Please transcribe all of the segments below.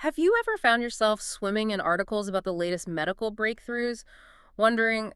Have you ever found yourself swimming in articles about the latest medical breakthroughs, wondering,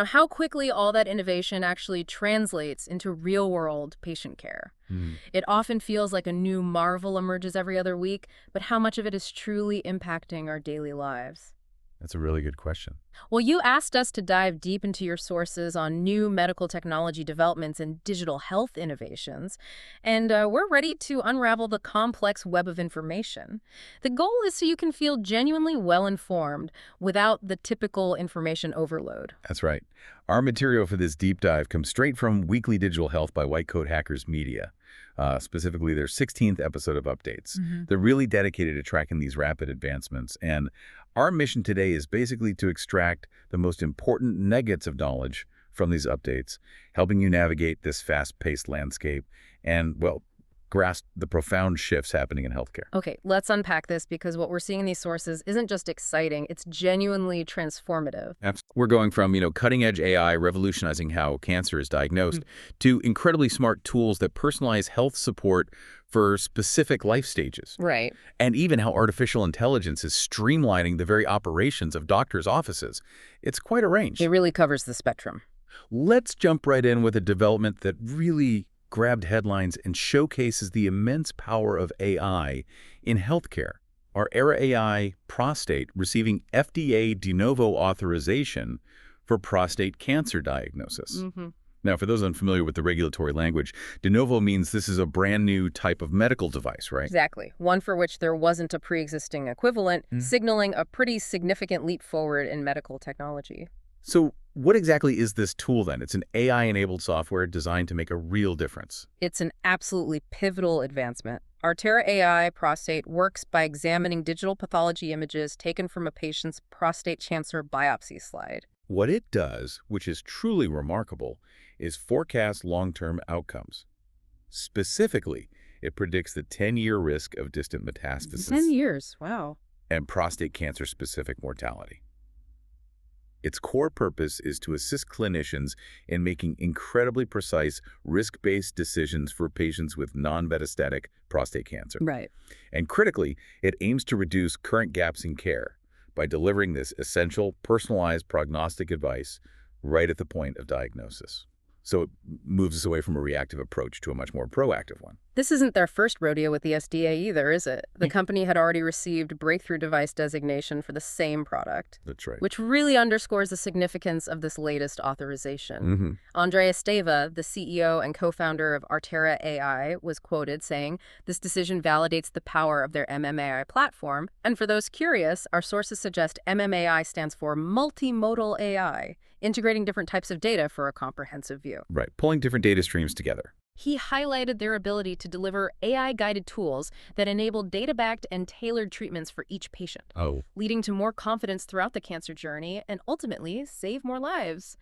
how quickly all that innovation actually translates into real-world patient care? Hmm. It often feels like a new marvel emerges every other week, but how much of it is truly impacting our daily lives? That's a really good question. Well, you asked us to dive deep into your sources on new medical technology developments and digital health innovations, and we're ready to unravel the complex web of information. The goal is so you can feel genuinely well-informed without the typical information overload. That's right. Our material for this deep dive comes straight from Weekly Digital Health by White Coat Hackers Media, specifically their 16th episode of Updates. They're really dedicated to tracking these rapid advancements, and our mission today is basically to extract the most important nuggets of knowledge from these updates, helping you navigate this fast-paced landscape and, well, grasp the profound shifts happening in healthcare. Okay, let's unpack this because what we're seeing in these sources isn't just exciting, it's genuinely transformative. We're going from, cutting-edge AI revolutionizing how cancer is diagnosed to incredibly smart tools that personalize health support for specific life stages. Right. And even how artificial intelligence is streamlining the very operations of doctors' offices. It's quite a range. It really covers the spectrum. Let's jump right in with a development that really grabbed headlines and showcases the immense power of AI in healthcare. ArteraAI Prostate receiving FDA de novo authorization for prostate cancer diagnosis. Now, for those unfamiliar with the regulatory language, de novo means this is a brand new type of medical device, right? Exactly. One for which there wasn't a pre-existing equivalent, signaling a pretty significant leap forward in medical technology. So what exactly is this tool then? It's an AI-enabled software designed to make a real difference. It's an absolutely pivotal advancement. ArteraAI Prostate works by examining digital pathology images taken from a patient's prostate cancer biopsy slide. What it does, which is truly remarkable, is forecast long-term outcomes. Specifically, it predicts the 10-year risk of distant metastasis 10 years, wow. and prostate cancer-specific mortality. Its core purpose is to assist clinicians in making incredibly precise, risk-based decisions for patients with non-metastatic prostate cancer. Right. And critically, it aims to reduce current gaps in care by delivering this essential, personalized prognostic advice right at the point of diagnosis. So it moves us away from a reactive approach to a much more proactive one. This isn't their first rodeo with the FDA either, is it? The company had already received Breakthrough Device Designation for the same product. That's right. Which really underscores the significance of this latest authorization. Andre Esteva, the CEO and co-founder of ArteraAI, was quoted saying, "This decision validates the power of their MMAI platform. And for those curious, our sources suggest MMAI stands for multimodal AI, integrating different types of data for a comprehensive view." Right, pulling different data streams together. He highlighted their ability to deliver AI-guided tools that enable data-backed and tailored treatments for each patient, leading to more confidence throughout the cancer journey and ultimately save more lives.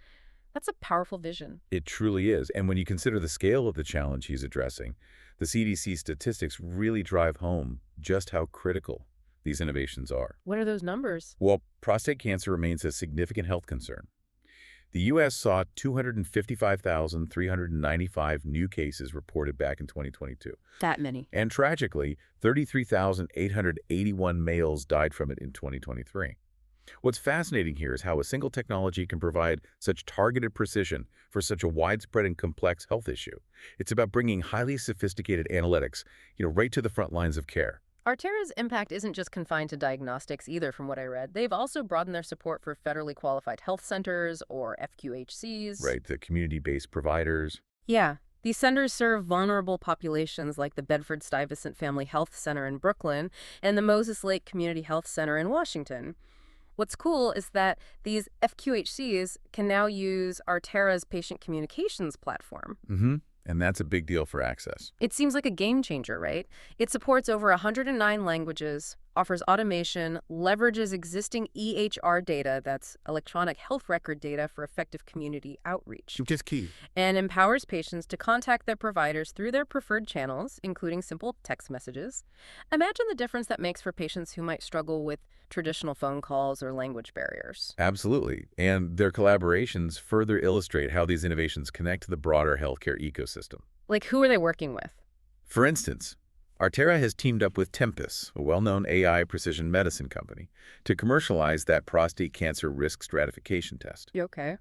That's a powerful vision. It truly is. And when you consider the scale of the challenge he's addressing, the CDC statistics really drive home just how critical these innovations are. What are those numbers? Well, prostate cancer remains a significant health concern. The U.S. saw 255,395 new cases reported back in 2022. That many. And tragically, 33,881 males died from it in 2023. What's fascinating here is how a single technology can provide such targeted precision for such a widespread and complex health issue. It's about bringing highly sophisticated analytics, right to the front lines of care. Artera's impact isn't just confined to diagnostics either, from what I read. They've also broadened their support for federally qualified health centers, or FQHCs. Right, the community-based providers. Yeah. These centers serve vulnerable populations like the Bedford-Stuyvesant Family Health Center in Brooklyn and the Moses Lake Community Health Center in Washington. What's cool is that these FQHCs can now use Artera's patient communications platform. And that's a big deal for access. It seems like a game changer, right? It supports over 109 languages, offers automation, leverages existing EHR data, that's electronic health record data, for effective community outreach. Which is key. And empowers patients to contact their providers through their preferred channels, including simple text messages. Imagine the difference that makes for patients who might struggle with traditional phone calls or language barriers. Absolutely. And their collaborations further illustrate how these innovations connect to the broader healthcare ecosystem. Like, who are they working with? For instance, Artera has teamed up with Tempus, a well-known AI precision medicine company, to commercialize that prostate cancer risk stratification test. Okay.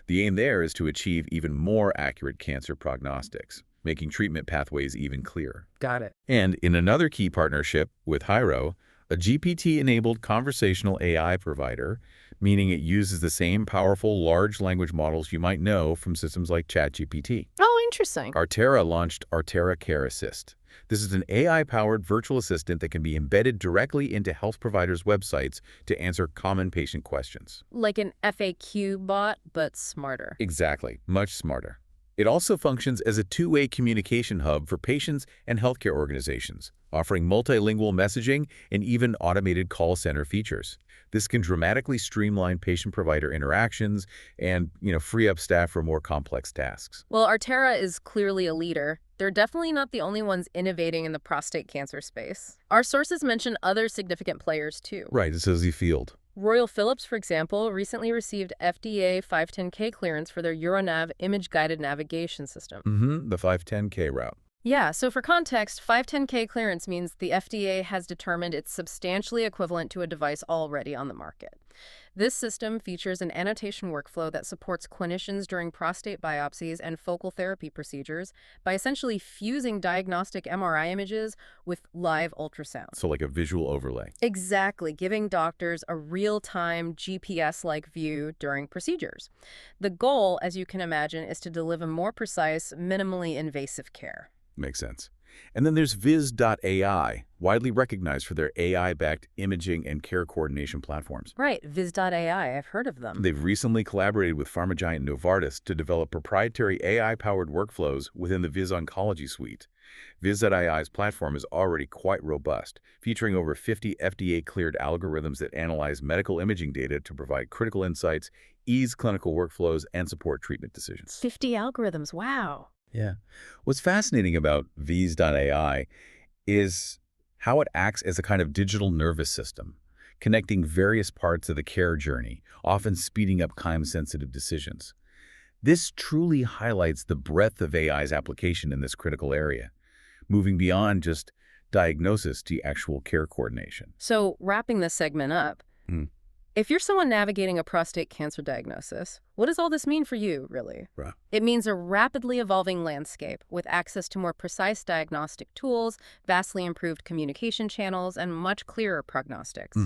The aim there is to achieve even more accurate cancer prognostics, making treatment pathways even clearer. Got it. And in another key partnership with Hyro, a GPT-enabled conversational AI provider, meaning it uses the same powerful large language models you might know from systems like ChatGPT. Oh, interesting. Artera launched Artera Care Assist. This is an AI-powered virtual assistant that can be embedded directly into health providers' websites to answer common patient questions. Like an FAQ bot, but smarter. Exactly, much smarter. It also functions as a two-way communication hub for patients and healthcare organizations, offering multilingual messaging and even automated call center features. This can dramatically streamline patient-provider interactions and, free up staff for more complex tasks. Well, Artera is clearly a leader. They're definitely not the only ones innovating in the prostate cancer space. Our sources mention other significant players, too. Right, it's a Z field. Royal Philips, for example, recently received FDA 510K clearance for their UroNav image-guided navigation system. The 510K route. Yeah, so for context, 510K clearance means the FDA has determined it's substantially equivalent to a device already on the market. This system features an annotation workflow that supports clinicians during prostate biopsies and focal therapy procedures by essentially fusing diagnostic MRI images with live ultrasound. So like a visual overlay. Exactly, giving doctors a real-time GPS-like view during procedures. The goal, as you can imagine, is to deliver more precise, minimally invasive care. Makes sense. And then there's Viz.ai, widely recognized for their AI-backed imaging and care coordination platforms. Right, Viz.ai, I've heard of them. They've recently collaborated with pharma giant Novartis to develop proprietary AI-powered workflows within the Viz Oncology suite. Viz.ai's platform is already quite robust, featuring over 50 FDA-cleared algorithms that analyze medical imaging data to provide critical insights, ease clinical workflows, and support treatment decisions. 50 algorithms, wow. Yeah. What's fascinating about Viz.ai is how it acts as a kind of digital nervous system, connecting various parts of the care journey, often speeding up time-sensitive decisions. This truly highlights the breadth of AI's application in this critical area, moving beyond just diagnosis to actual care coordination. So, wrapping this segment up, if you're someone navigating a prostate cancer diagnosis, what does all this mean for you, really? Right. It means a rapidly evolving landscape with access to more precise diagnostic tools, vastly improved communication channels, and much clearer prognostics.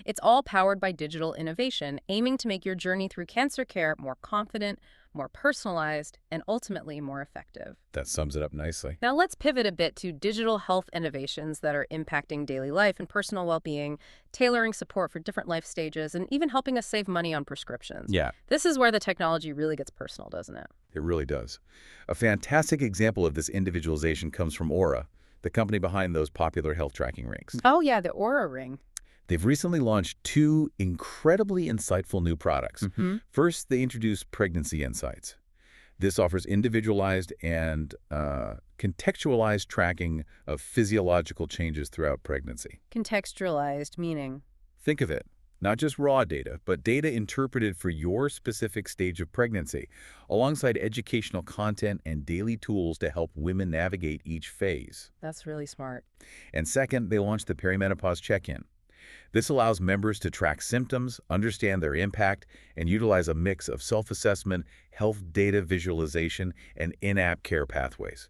It's all powered by digital innovation, aiming to make your journey through cancer care more confident, more personalized, and ultimately more effective. That sums it up nicely. Now let's pivot a bit to digital health innovations that are impacting daily life and personal well-being, tailoring support for different life stages, and even helping us save money on prescriptions. Yeah. This is where the technology really gets personal, doesn't it? It really does. A fantastic example of this individualization comes from Oura, the company behind those popular health tracking rings. Oh yeah, the Oura ring. They've recently launched two incredibly insightful new products. First, they introduced Pregnancy Insights. This offers individualized and contextualized tracking of physiological changes throughout pregnancy. Contextualized meaning? Think of it, not just raw data, but data interpreted for your specific stage of pregnancy, alongside educational content and daily tools to help women navigate each phase. That's really smart. And second, they launched the Perimenopause Check-In. This allows members to track symptoms, understand their impact, and utilize a mix of self-assessment, health data visualization, and in-app care pathways.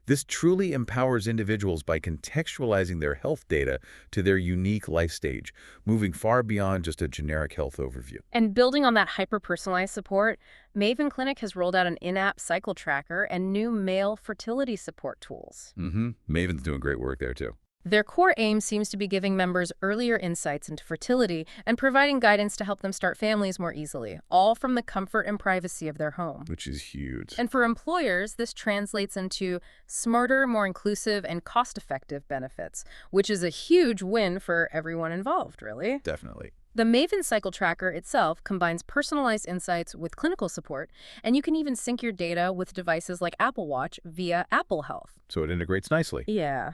This truly empowers individuals by contextualizing their health data to their unique life stage, moving far beyond just a generic health overview. And building on that hyper-personalized support, Maven Clinic has rolled out an in-app cycle tracker and new male fertility support tools. Maven's doing great work there, too. Their core aim seems to be giving members earlier insights into fertility and providing guidance to help them start families more easily, all from the comfort and privacy of their home. Which is huge. And for employers, this translates into smarter, more inclusive, and cost-effective benefits, which is a huge win for everyone involved, really. Definitely. The Maven Cycle Tracker itself combines personalized insights with clinical support, and you can even sync your data with devices like Apple Watch via Apple Health. So it integrates nicely. Yeah.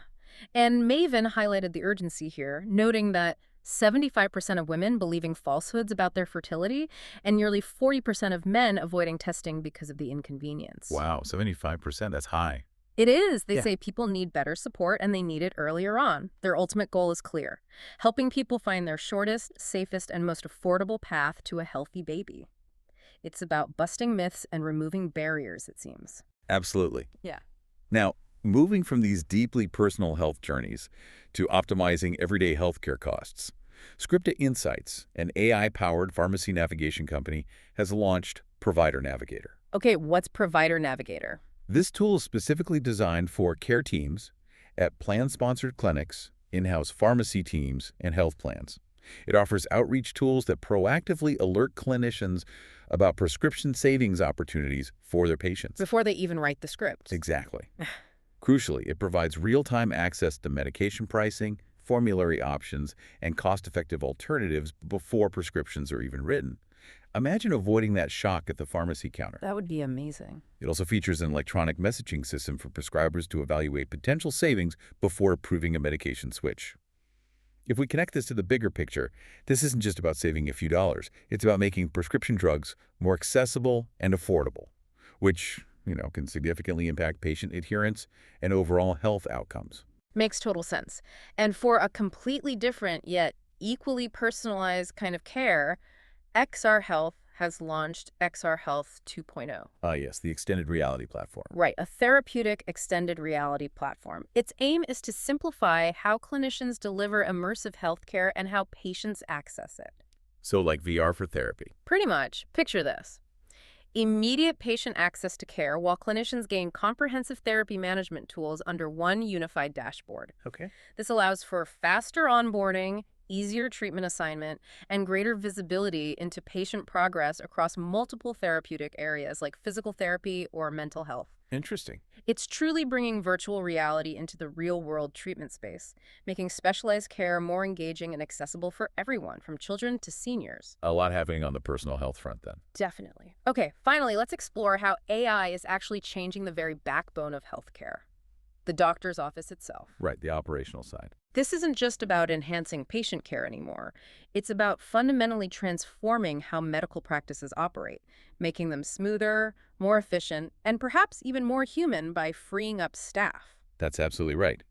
And Maven highlighted the urgency here, noting that 75% of women believing falsehoods about their fertility and nearly 40% of men avoiding testing because of the inconvenience. Wow, 75%, that's high. It is. They Yeah. say people need better support and they need it earlier on. Their ultimate goal is clear: helping people find their shortest, safest, and most affordable path to a healthy baby. It's about busting myths and removing barriers, it seems. Absolutely. Yeah. Now, moving from these deeply personal health journeys to optimizing everyday healthcare costs, Scripta Insights, an AI-powered pharmacy navigation company, has launched Provider Navigator. Okay, what's Provider Navigator? This tool is specifically designed for care teams at plan-sponsored clinics, in-house pharmacy teams, and health plans. It offers outreach tools that proactively alert clinicians about prescription savings opportunities for their patients. Before they even write the script. Exactly. Crucially, it provides real-time access to medication pricing, formulary options, and cost-effective alternatives before prescriptions are even written. Imagine avoiding that shock at the pharmacy counter. That would be amazing. It also features an electronic messaging system for prescribers to evaluate potential savings before approving a medication switch. If we connect this to the bigger picture, this isn't just about saving a few dollars. It's about making prescription drugs more accessible and affordable, which, can significantly impact patient adherence and overall health outcomes. Makes total sense. And for a completely different yet equally personalized kind of care, XR Health has launched XR Health 2.0. Yes, the extended reality platform. Right, a therapeutic extended reality platform. Its aim is to simplify how clinicians deliver immersive healthcare and how patients access it. So like VR for therapy. Pretty much. Picture this: immediate patient access to care while clinicians gain comprehensive therapy management tools under one unified dashboard. Okay. This allows for faster onboarding, easier treatment assignment, and greater visibility into patient progress across multiple therapeutic areas like physical therapy or mental health. Interesting. It's truly bringing virtual reality into the real-world treatment space, making specialized care more engaging and accessible for everyone, from children to seniors. A lot happening on the personal health front then. Definitely. Okay, finally, let's explore how AI is actually changing the very backbone of healthcare: the doctor's office itself. Right, the operational side. This isn't just about enhancing patient care anymore. It's about fundamentally transforming how medical practices operate, making them smoother, more efficient, and perhaps even more human by freeing up staff. That's absolutely right.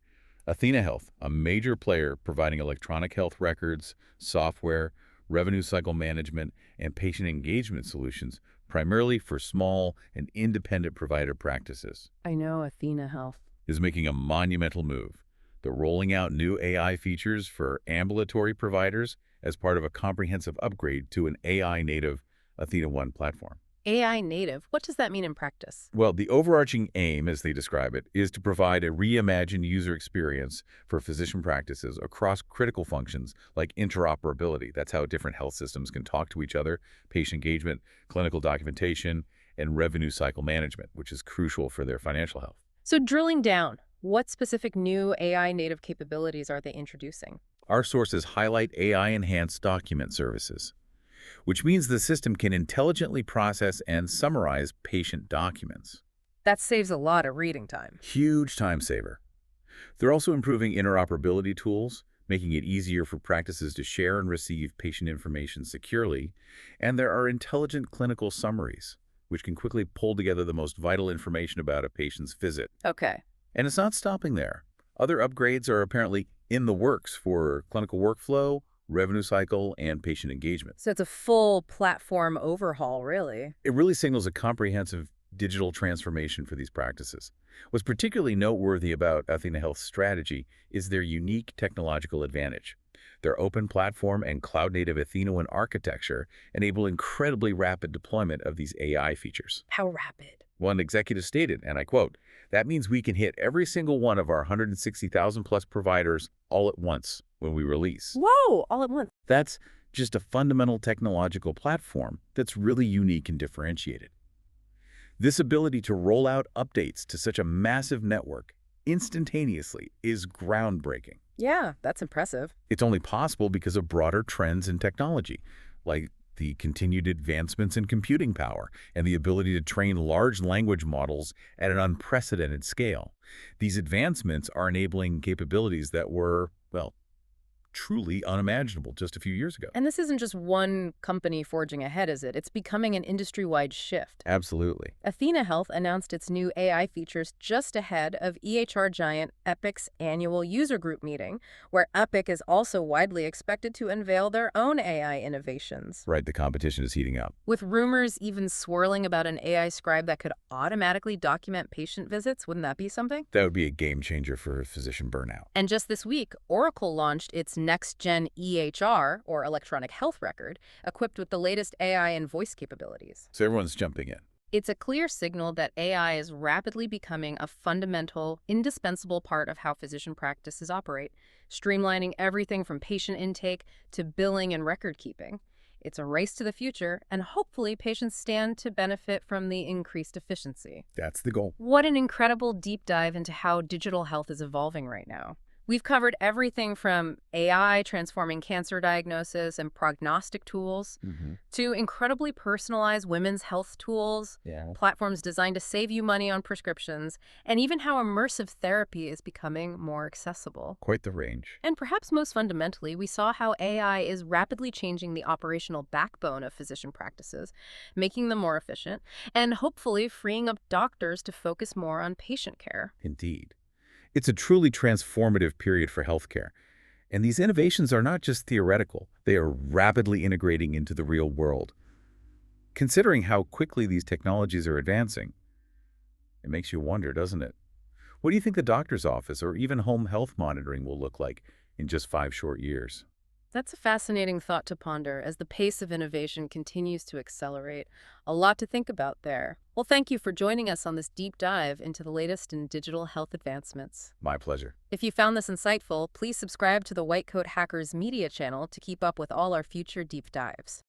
Athenahealth, a major player providing electronic health records, software, revenue cycle management, and patient engagement solutions, primarily for small and independent provider practices, I know, Athenahealth. is making a monumental move. They're rolling out new AI features for ambulatory providers as part of a comprehensive upgrade to an AI-native Athena One platform. AI native, what does that mean in practice? Well, the overarching aim, as they describe it, is to provide a reimagined user experience for physician practices across critical functions like interoperability. That's how different health systems can talk to each other, patient engagement, clinical documentation, and revenue cycle management, which is crucial for their financial health. So drilling down, what specific new AI native capabilities are they introducing? Our sources highlight AI-enhanced document services, which means the system can intelligently process and summarize patient documents. That saves a lot of reading time. Huge time saver. They're also improving interoperability tools, making it easier for practices to share and receive patient information securely, and there are intelligent clinical summaries, which can quickly pull together the most vital information about a patient's visit. Okay. And it's not stopping there. Other upgrades are apparently in the works for clinical workflow, revenue cycle, and patient engagement. So it's a full platform overhaul, really. It really signals a comprehensive digital transformation for these practices. What's particularly noteworthy about Athenahealth's strategy is their unique technological advantage. Their open platform and cloud-native Athena One architecture enable incredibly rapid deployment of these AI features. How rapid? One executive stated, and I quote, "That means we can hit every single one of our 160,000 plus providers all at once when we release." Whoa, all at once. That's just a fundamental technological platform that's really unique and differentiated. This ability to roll out updates to such a massive network instantaneously is groundbreaking. Yeah, that's impressive. It's only possible because of broader trends in technology, like the continued advancements in computing power and the ability to train large language models at an unprecedented scale. These advancements are enabling capabilities that were, well, truly unimaginable just a few years ago. And this isn't just one company forging ahead, is it? It's becoming an industry-wide shift. Absolutely. Athenahealth announced its new AI features just ahead of EHR giant Epic's annual user group meeting, where Epic is also widely expected to unveil their own AI innovations. Right, the competition is heating up. With rumors even swirling about an AI scribe that could automatically document patient visits, wouldn't that be something? That would be a game changer for physician burnout. And just this week, Oracle launched its next-gen EHR, or electronic health record, equipped with the latest AI and voice capabilities. So everyone's jumping in. It's a clear signal that AI is rapidly becoming a fundamental, indispensable part of how physician practices operate, streamlining everything from patient intake to billing and record keeping. It's a race to the future, and hopefully patients stand to benefit from the increased efficiency. That's the goal. What an incredible deep dive into how digital health is evolving right now. We've covered everything from AI transforming cancer diagnosis and prognostic tools to incredibly personalized women's health tools, platforms designed to save you money on prescriptions, and even how immersive therapy is becoming more accessible. Quite the range. And perhaps most fundamentally, we saw how AI is rapidly changing the operational backbone of physician practices, making them more efficient, and hopefully freeing up doctors to focus more on patient care. Indeed. It's a truly transformative period for healthcare. And these innovations are not just theoretical. They are rapidly integrating into the real world. Considering how quickly these technologies are advancing, it makes you wonder, doesn't it? What do you think the doctor's office or even home health monitoring will look like in just 5 short years? That's a fascinating thought to ponder as the pace of innovation continues to accelerate. A lot to think about there. Well, thank you for joining us on this deep dive into the latest in digital health advancements. My pleasure. If you found this insightful, please subscribe to the White Coat Hackers Media channel to keep up with all our future deep dives.